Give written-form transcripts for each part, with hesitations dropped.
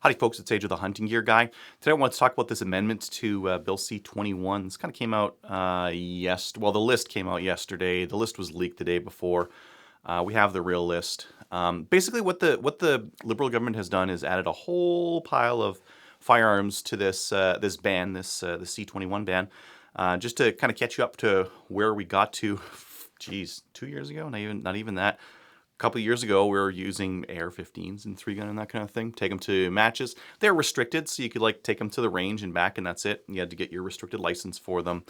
Howdy folks, it's Age of the Hunting Gear Guy. Today I want to talk about this amendment to Bill C-21. This kind of came out well, the list came out yesterday. The list was leaked the day before. We have the real list. Basically what the Liberal government has done is added a whole pile of firearms to this this ban, the C-21 ban, just to kind of catch you up to where we got to, geez, 2 years ago? Not even that. A couple of years ago, we were using AR-15s and 3-gun and that kind of thing. Take them to matches. They're restricted, so you could like take them to the range and back, and that's it. You had to get your restricted license for them.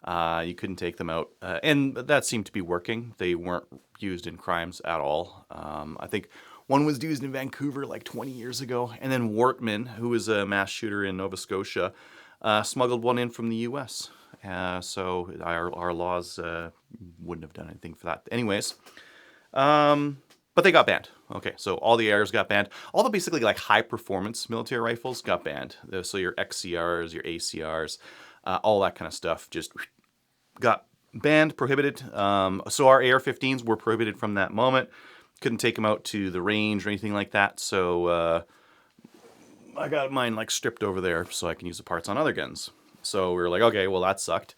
You couldn't take them out, and that seemed to be working. They weren't used in crimes at all. I think one was used in Vancouver like 20 years ago, and then Wortman, who was a mass shooter in Nova Scotia, smuggled one in from the U.S. So our laws wouldn't have done anything for that. Anyways. But they got banned. Okay, so all the ARs got banned. All the basically like high performance military rifles got banned. So your XCRs, your ACRs, all that kind of stuff just got banned, prohibited. So our AR-15s were prohibited from that moment. Couldn't take them out to the range or anything like that. So I got mine like stripped over there so I can use the parts on other guns. So we were like, okay, well that sucked.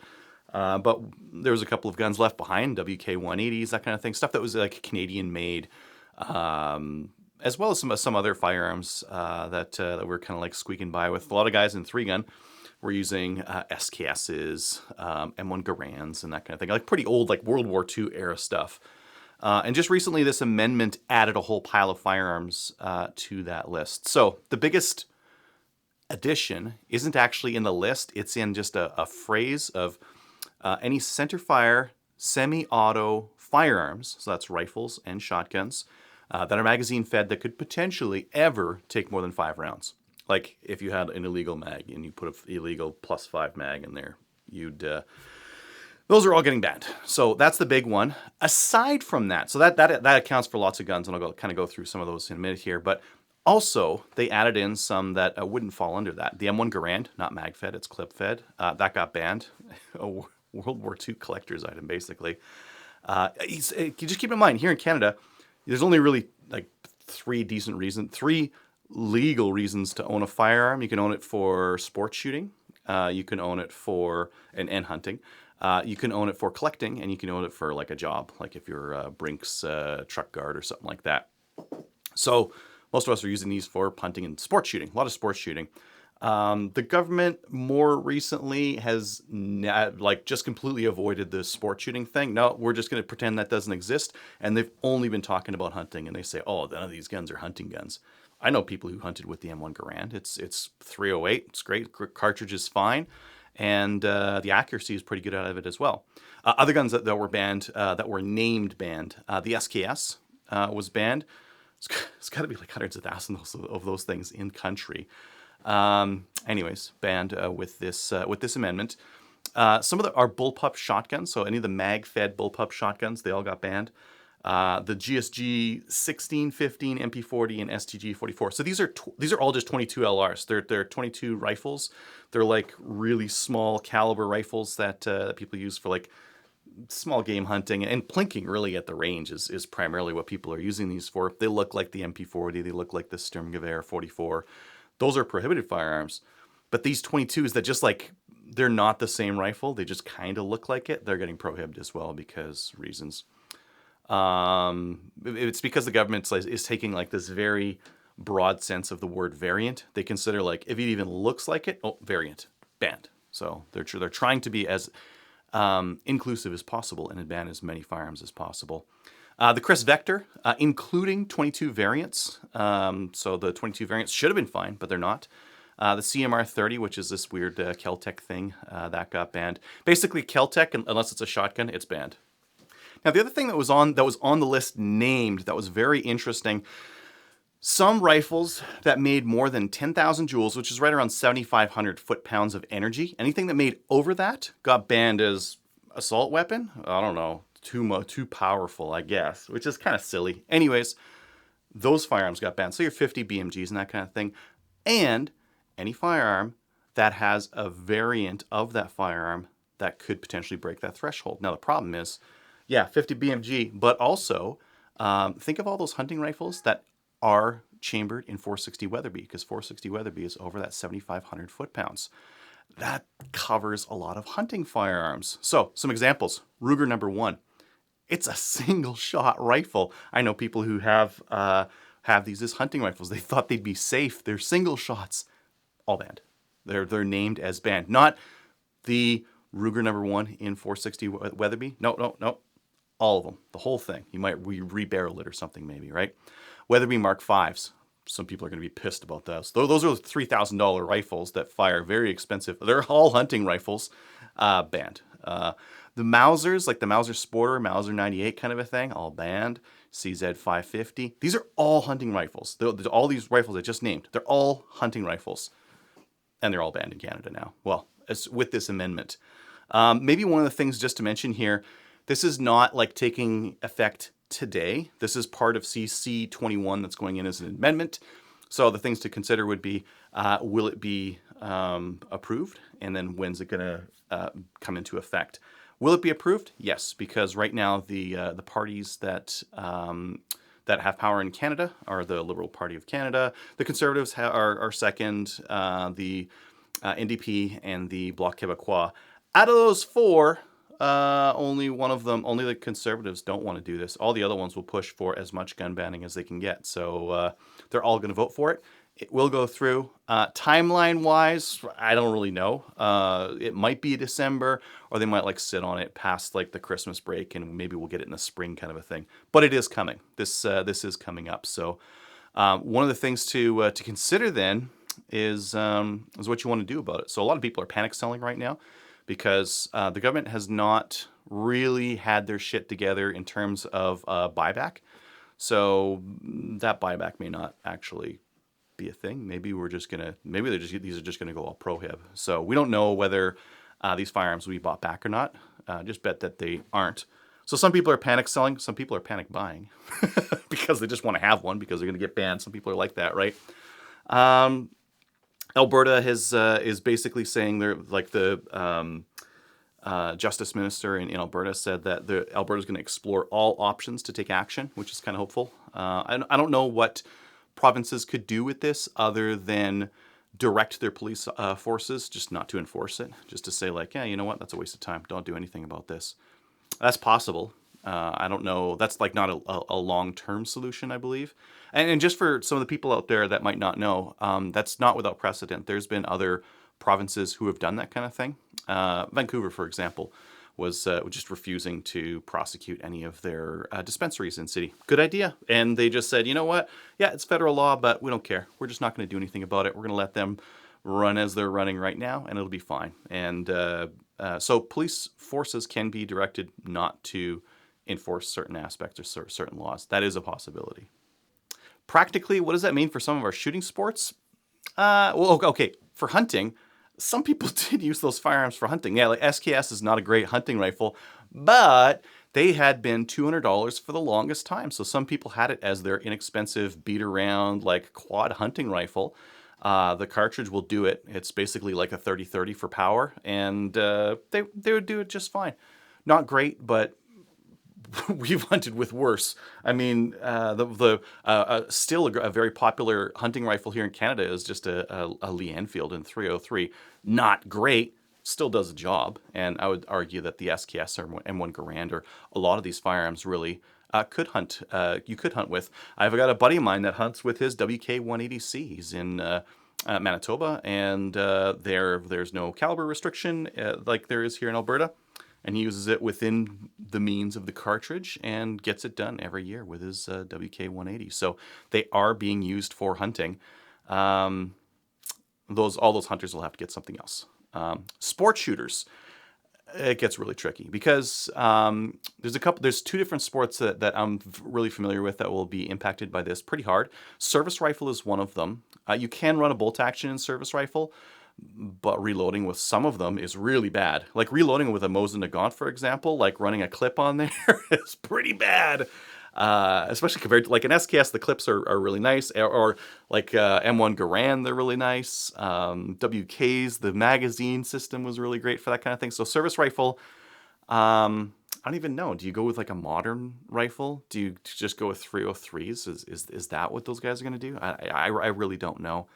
But there was a couple of guns left behind, WK-180s, that kind of thing, stuff that was like Canadian made, as well as some other firearms that we're kind of like squeaking by with. A lot of guys in 3-gun were using SKSs, M1 Garands, and that kind of thing, like pretty old, like World War II era stuff. And just recently, this amendment added a whole pile of firearms to that list. So the biggest addition isn't actually in the list; it's in just a phrase of any centerfire, semi-auto firearms, so that's rifles and shotguns, that are magazine fed that could potentially ever take more than 5 rounds. Like if you had an illegal mag and you put an illegal +5 mag in there, those are all getting banned. So that's the big one. Aside from that, so that accounts for lots of guns, and I'll kind of go through some of those in a minute here, but also, they added in some that wouldn't fall under that. The M1 Garand, not mag-fed, it's clip-fed. That got banned. World War II collector's item, basically. You just keep in mind, here in Canada, there's only really like 3 legal reasons to own a firearm. You can own it for sport shooting. You can own it for, and hunting. You can own it for collecting, and you can own it for like a job, like if you're a Brinks truck guard or something like that. So most of us are using these for hunting and sports shooting, a lot of sports shooting. The government more recently has just completely avoided the sport shooting thing. No, we're just going to pretend that doesn't exist. And they've only been talking about hunting. And they say, oh, none of these guns are hunting guns. I know people who hunted with the M1 Garand. It's 308. It's great. Cartridge is fine. And the accuracy is pretty good out of it as well. Other guns that were banned, that were named banned, the SKS was banned. It's got to be like hundreds of thousands of those things in country. Anyways, banned with this amendment. Some of our bullpup shotguns, so any of the mag-fed bullpup shotguns, they all got banned. The GSG 16, 15, MP40, and STG 44. So these are all just 22 LRs. They're 22 rifles. They're like really small caliber rifles that people use for like small game hunting and plinking really at the range is primarily what people are using these for. They look like the MP40. They look like the Sturmgewehr 44. Those are prohibited firearms. But these 22s that just like, they're not the same rifle. They just kind of look like it. They're getting prohibited as well because reasons. It's because the government is taking like this very broad sense of the word variant. They consider like, if it even looks like it, oh, variant, banned. So they're trying to be as inclusive as possible and ban as many firearms as possible. The Chris Vector, including 22 variants. So the 22 variants should have been fine, but they're not. The CMR-30, which is this weird Kel-Tec thing, that got banned. Basically, Kel-Tec, unless it's a shotgun, it's banned. Now, the other thing that was on the list named that was very interesting, some rifles that made more than 10,000 joules, which is right around 7,500 foot-pounds of energy, anything that made over that got banned as assault weapon. I don't know. Too powerful, I guess, which is kind of silly. Anyways, those firearms got banned. So your 50 BMGs and that kind of thing. And any firearm that has a variant of that firearm that could potentially break that threshold. Now, the problem is, yeah, 50 BMG, but also think of all those hunting rifles that are chambered in 460 Weatherby, because 460 Weatherby is over that 7,500 foot-pounds. That covers a lot of hunting firearms. So, some examples. Ruger number 1. It's a single-shot rifle. I know people who have these as hunting rifles. They thought they'd be safe. They're single shots. All banned. They're named as banned. Not the Ruger number 1 in 460 Weatherby. No. All of them. The whole thing. You might re-barrel it or something maybe, right? Weatherby Mark 5s. Some people are going to be pissed about those. Those are $3,000 rifles that fire very expensive. They're all hunting rifles. Banned. The Mausers, like the Mauser Sporter, Mauser 98 kind of a thing, all banned. CZ 550. These are all hunting rifles. All these rifles I just named, they're all hunting rifles. And they're all banned in Canada now. Well, with this amendment. Maybe one of the things just to mention here, this is not like taking effect today. This is part of CC 21 that's going in as an amendment. So the things to consider would be, will it be approved? And then when's it going to come into effect? Will it be approved? Yes, because right now the parties that have power in Canada are the Liberal Party of Canada. The Conservatives are second, the NDP and the Bloc Québécois. Out of those four, only the Conservatives don't want to do this. All the other ones will push for as much gun banning as they can get. So they're all going to vote for it. It will go through. Timeline-wise, I don't really know. It might be December, or they might sit on it past the Christmas break, and maybe we'll get it in the spring kind of a thing. But it is coming. This is coming up. So one of the things to consider then is what you want to do about it. So a lot of people are panic selling right now because the government has not really had their shit together in terms of buyback. So that buyback may not actually be a thing. Maybe these are just gonna go all prohib. So we don't know whether these firearms will be bought back or not. Just bet that they aren't. So some people are panic selling. Some people are panic buying because they just want to have one because they're gonna get banned. Some people are like that, right? Alberta is basically saying they're the Justice Minister in Alberta said that Alberta is going to explore all options to take action, which is kind of hopeful. I don't know what provinces could do with this other than direct their police forces just not to enforce it, just to say yeah, you know what, that's a waste of time. Don't do anything about this. That's possible. I don't know. That's not a long-term solution, I believe. And just for some of the people out there that might not know, that's not without precedent. There's been other provinces who have done that kind of thing. Vancouver, for example, was just refusing to prosecute any of their dispensaries in city. Good idea. And they just said, you know what? Yeah, it's federal law, but we don't care. We're just not going to do anything about it. We're going to let them run as they're running right now, and it'll be fine. And so police forces can be directed not to enforce certain aspects or certain laws. That is a possibility. Practically, what does that mean for some of our shooting sports? Okay, for hunting, some people did use those firearms for hunting. Yeah, SKS is not a great hunting rifle, but they had been $200 for the longest time. So some people had it as their inexpensive beat-around, quad hunting rifle. The cartridge will do it. It's basically like a 30-30 for power, and they would do it just fine. Not great, but we've hunted with worse. I mean, still a very popular hunting rifle here in Canada is just a Lee Enfield in .303. Not great, still does the job. And I would argue that the SKS or M1 Garand or a lot of these firearms really could hunt. You could hunt with. I've got a buddy of mine that hunts with his WK-180C. He's in Manitoba, and there's no caliber restriction like there is here in Alberta. And he uses it within the means of the cartridge and gets it done every year with his WK-180. So they are being used for hunting. All those hunters will have to get something else. Sport shooters, it gets really tricky because there's two different sports that I'm really familiar with that will be impacted by this pretty hard. Service rifle is one of them. You can run a bolt action in service rifle, but reloading with some of them is really bad. Reloading with a Mosin Nagant, for example, running a clip on there is pretty bad. Especially compared to an SKS, the clips are really nice. Or M1 Garand, they're really nice. WK's, the magazine system was really great for that kind of thing. So service rifle, I don't even know. Do you go with like a modern rifle? Do you just go with 303s? Is that what those guys are going to do? I really don't know.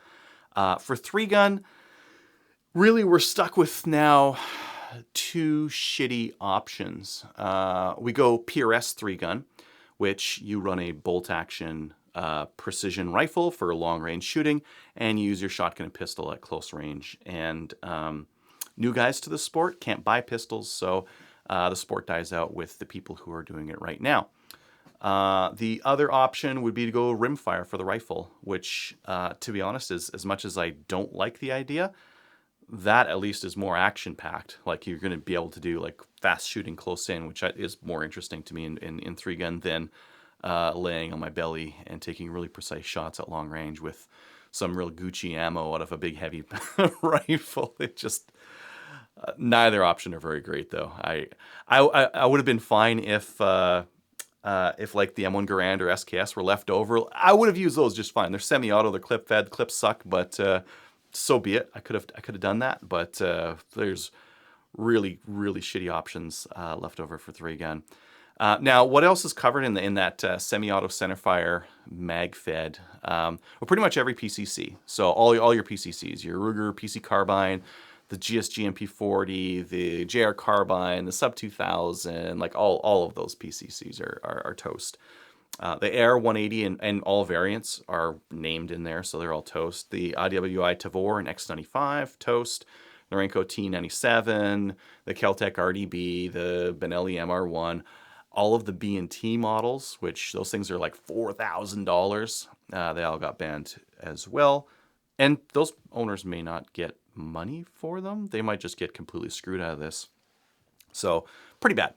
For three gun, really we're stuck with now two shitty options. We go PRS three gun, which you run a bolt action precision rifle for long range shooting, and you use your shotgun and pistol at close range. And new guys to the sport can't buy pistols, so the sport dies out with the people who are doing it right now. The other option would be to go rimfire for the rifle, which, to be honest, is as much as I don't like the idea, that at least is more action packed. Like you're going to be able to do like fast shooting close in, which is more interesting to me in three gun than laying on my belly and taking really precise shots at long range with some real Gucci ammo out of a big heavy rifle. It just neither option are very great though. I would have been fine if like the M1 Garand or SKS were left over. I would have used those just fine. They're semi-auto, they're clip fed, clips suck, but so be it. I could have done that, but there's really shitty options left over for three gun. Now, what else is covered in that semi-auto centerfire mag fed? Well, pretty much every PCC. So all your PCCs, your Ruger PC carbine, the GSG MP40, the JR carbine, the Sub 2000, like all of those PCCs are toast. The Air 180 and all variants are named in there, so they're all toast. The IWI Tavor and X95, toast. Norenko T97, the Keltec RDB, the Benelli MR1, all of the B&T models, which those things are like $4,000. They all got banned as well. And those owners may not get money for them. They might just get completely screwed out of this. So pretty bad.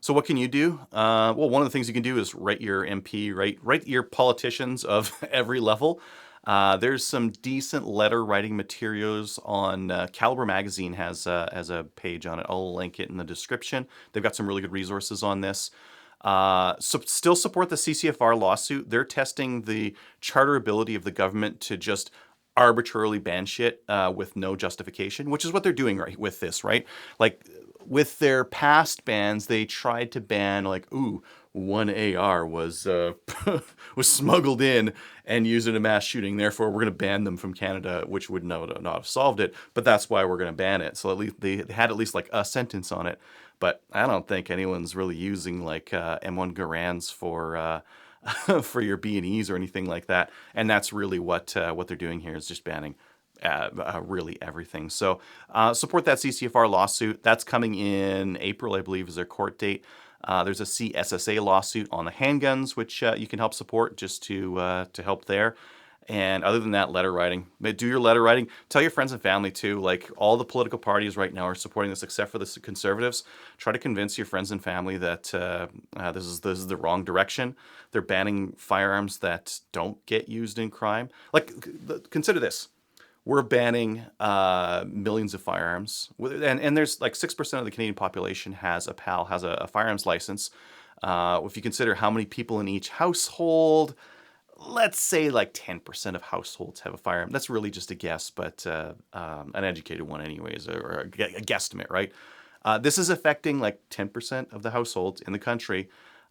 So what can you do? Well, one of the things you can do is write your MP, write your politicians of every level. There's some decent letter writing materials on Caliber Magazine has a page on it. I'll link it in the description. They've got some really good resources on this. Still support the CCFR lawsuit. They're testing the charterability of the government to just arbitrarily ban shit with no justification, which is what they're doing right with this, right? Like with their past bans, they tried to ban like, one AR was was smuggled in and used in a mass shooting. Therefore, we're going to ban them from Canada, which would not have solved it. But that's why we're going to ban it. So at least they had at least like a sentence on it. But I don't think anyone's really using like M1 Garands for for your B&Es or anything like that. And that's really what they're doing here is just banning really everything. So support that CCFR lawsuit. That's coming in April, I believe, is their court date. There's a CSSA lawsuit on the handguns, which you can help support just to help there. And other than that, letter writing. Do your letter writing. Tell your friends and family too. Like all the political parties right now are supporting this, except for the Conservatives. Try to convince your friends and family that this is the wrong direction. They're banning firearms that don't get used in crime. Like consider this. We're banning millions of firearms, and there's like 6% of the Canadian population has a PAL, has a firearms license. If you consider how many people in each household, let's say like 10% of households have a firearm. That's really just a guess, but an educated one anyways, or a guesstimate, right? This is affecting like 10% of the households in the country.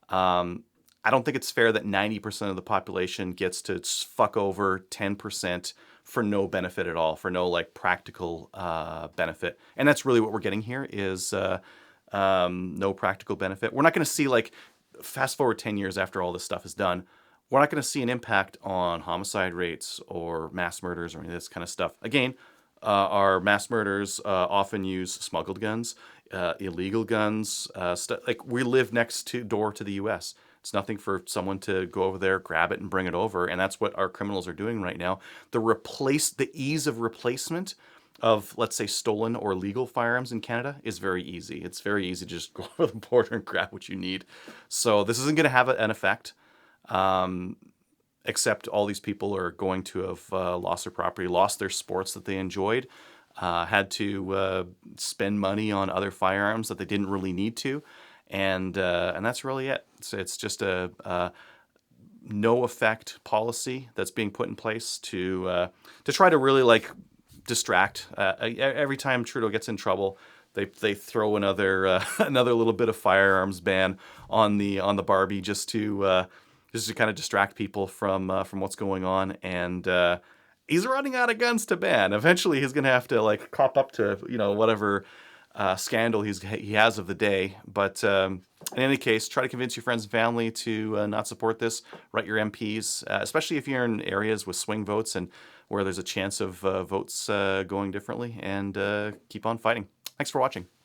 I don't think it's fair that 90% of the population gets to fuck over 10% for no benefit at all, for no like practical benefit. And that's really what we're getting here is no practical benefit. We're not going to see like, fast forward 10 years after all this stuff is done, we're not going to see an impact on homicide rates or mass murders or any of this kind of stuff. Again, our mass murders often use smuggled guns, illegal guns. Like we live next door to the U.S. It's nothing for someone to go over there, grab it, and bring it over, and that's what our criminals are doing right now. The ease of replacement of, let's say, stolen or legal firearms in Canada is very easy. It's very easy to just go over the border and grab what you need. So this isn't going to have an effect, except all these people are going to have lost their property, lost their sports that they enjoyed, had to spend money on other firearms that they didn't really need to. And that's really it. It's just a no effect policy that's being put in place to try to really like distract. Every time Trudeau gets in trouble, they throw another another little bit of firearms ban on the Barbie just to kind of distract people from what's going on. And he's running out of guns to ban. Eventually, he's gonna have to like cop up to whatever scandal he has of the day. But in any case, try to convince your friends and family to not support this. Write your MPs, especially if you're in areas with swing votes and where there's a chance of votes going differently. And keep on fighting. Thanks for watching.